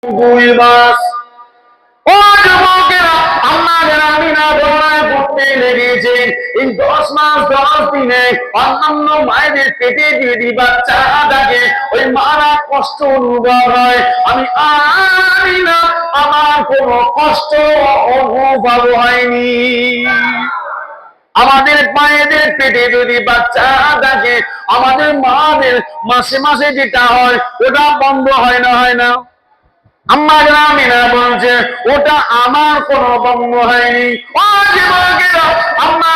2 মাস। ও যুবকেরা, আমাদের আমিনা দৌড়ায় পড়তে লেগেছে। এই 10 মাস 10 দিনে অন্যান্য মায়েদের পেটে যদি বাচ্চা থাকে, ওই মারা কষ্ট অনুভব হয়। আমি আমিনা, আমার কোনো কষ্ট অনুভব হয়নি। আমাদের মায়েদের পেটে যদি বাচ্চা থাকে, আমাদের মাদের মাসে মাসে যেটা হয় ওটা বন্ধ হয় না, হয় না? আম্মা আমিনা বলছে ওটা আমার কোনো বন্ধ হয়নি। ও যুবকেরা, আম্মা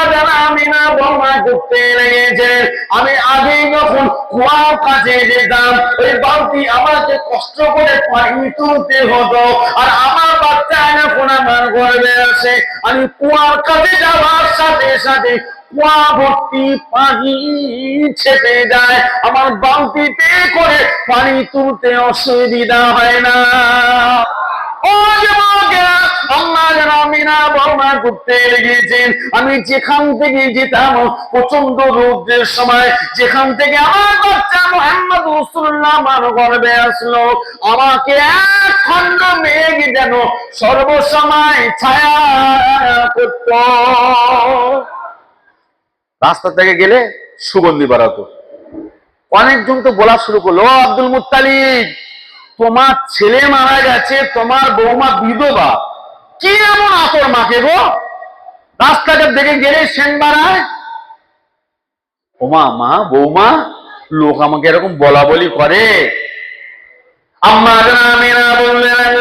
আমিনা বর্ণনা করতে লেগেছে, আমি আগে যখন কুয়ার কাছে যেতাম, ওই বালতি আমাকে কষ্ট করে পানি তুলতে হতো, আর আমার বাচ্চা যখন আমার গর্ভে আসে, আমি কুয়ার কাছে যাওয়ার সাথে সাথে কুয়া ভর্তি পানি ছেপে যায়, আমার বালতিতে করে পানি তুলতে অসুবিধা হয় না। ও যুবকেরা, আমিনা বর্ণনা করতে লেগেছেন, আমি যেখান থেকে যেতাম প্রচন্ড রৌদ্রের সময়, যেখান থেকে আমার বাচ্চা মুহাম্মদ রাসূলুল্লাহ আমার গর্ভে আসলো, আমাকে এক খণ্ড মেঘ যেন সর্বসময় ছায়া করত। রাস্তা থেকে গেলে সুগন্ধি বাড়াতো। অনেকজন তো বলা শুরু করলো, ও আব্দুল মুত্তালিব, তোমার ছেলে মারা গেছে, তোমার বৌমা বিধবা, কি এমন আতর মাকে গো? রাস্তাটা দেখে গেলে সেন বাড়ায়। ওমা, মা বৌমা, লোক আমাকে এরকম বলা বলি করে। আম্মা আমিনা বললেন,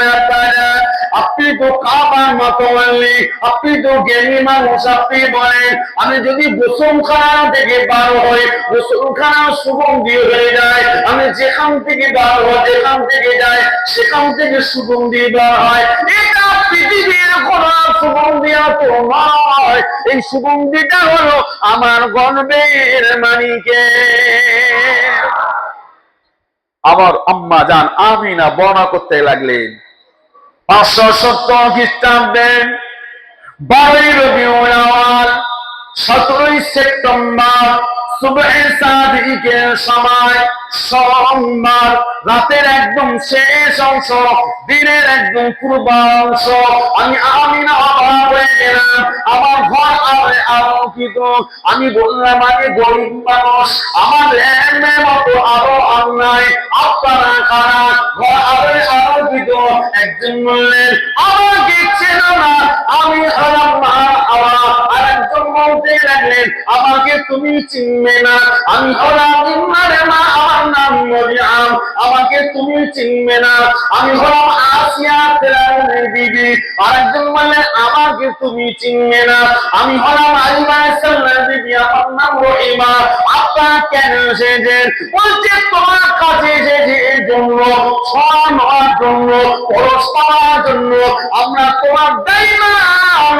আপনি তো কাবার মতো বললি, আপনি তো জ্ঞানী মানুষ, আপনি বলেন আমি যদি গোসলখানা থেকে বার হই, গোসলখানা সুগন্ধি হয়ে যায়, আমি যেখান থেকে বার হই, যেখান থেকে যাই, সেখান থেকে সুগন্ধি বার হয়। এটা পৃথিবীর কোন সুগন্ধি তো নয়, এই সুগন্ধিটা হলো আমার গর্ভের মানিকে। আমার আম্মা জান আমিনা বর্ণনা করতে লাগলেন, 570 খ্রিস্টাব্দে 12 রবিউল আউয়াল 17 সেপ্টেম্বর সুবহে সাদিকের সময়, সোমবার রাতের একদম শেষ অংশ, দিনের একদম পূর্বাংশ, আমি আমিনা অবাক হয়ে গেলাম। আমার ঘর আলোকিত। আমি বললাম, আমি গরিব মানুষ, আমার ল্যাম্পের মতো আলো আর নাই, আপনারা কারা? ঘর আলোকিত। একজন বললেন, আমাকে চেনো না, আমি হলাম মা হাওয়া। আর একজন বলতে লাগলেন, আমাকে তুমি চিনবে না, আমি হলাম ইমরানের মা, আমার নাম মরিয়ম, আমাকে তুমি চিনবে না, আমি হলাম আসিয়া ফেরাউনের বিবি। আরেকজন বললেন, আমাকে তুমি চিনবে না, আমি হলাম আইয়ুব আলাইহিস সালামের বিবি, আমার নাম রহিমা। আপনারা কেন এসেছেন? বলছে, তোমার কাছে এসেছি এই জন্য, সমান হওয়ার জন্য, পরশ পাওয়ার জন্য। আমরা তোমার দাইমা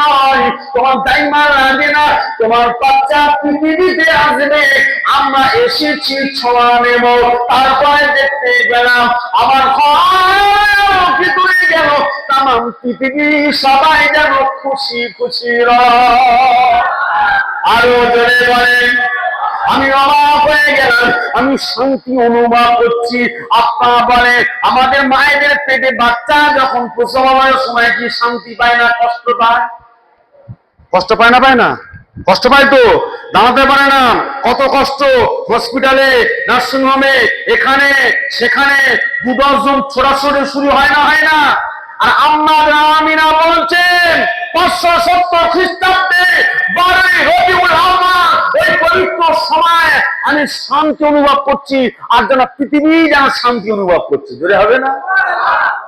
নয়, তোমার দাইমা লাগে না, তোমার বাচ্চা পৃথিবীতে আসবে, আমরা এসেছি ছোঁয়া নেব। তারপরে দেখতে গেলাম আমার ভিতরে গেল, তাম পৃথিবী সবাই যেন খুশি খুশি। আরো জোরে বলেন। আমি অবাক হয়ে গেলাম, আমি শান্তি অনুভব করছি। আপনারা বলে, আমাদের মায়েদের পেটে বাচ্চা যখন প্রসব হওয়ার সময় কি শান্তি পায় না, কষ্ট পায়? কষ্ট পায় না, পায় না? কষ্ট পায় তো, দাঁড়াতে পারে না, কত কষ্ট। হসপিটালে, নার্সিং হোমে, এখানে সেখানে 2-10 জন ছোড়াছড়ি শুরু হয় না, হয় না? আর আম্মা আমিনা বলছেন, 570 খ্রিস্টাব্দে 12 রবিউল আউয়াল, ওই পবিত্র সময় আমি শান্তি অনুভব করছি, আর যেন পৃথিবী যেন শান্তি অনুভব করছে। জোরে হবে না?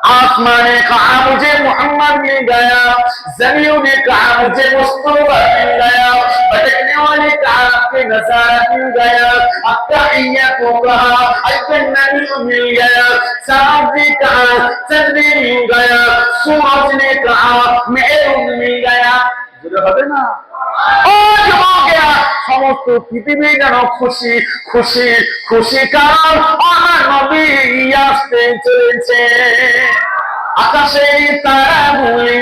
आसमां ने कहा मुझे मोहम्मद मिल गया, जमीन ने कहा मुझे मुस्तफा मिल गया, भटकने वाले कहा आपके नजारा मिल गया, अत्तहिय्यात को कहा आपके नबी मिल गया, साहब ने कहा चंद्र मिल गया, सूरज ने कहा मेरुन मिल गया। जुड़े হবে না? ও যুবকেরা, সমস্ত পৃথিবী যেন খুশি খুশি খুশি, কারণ আমার নবী আসতে চলেছে। আকাশে তারাগুলি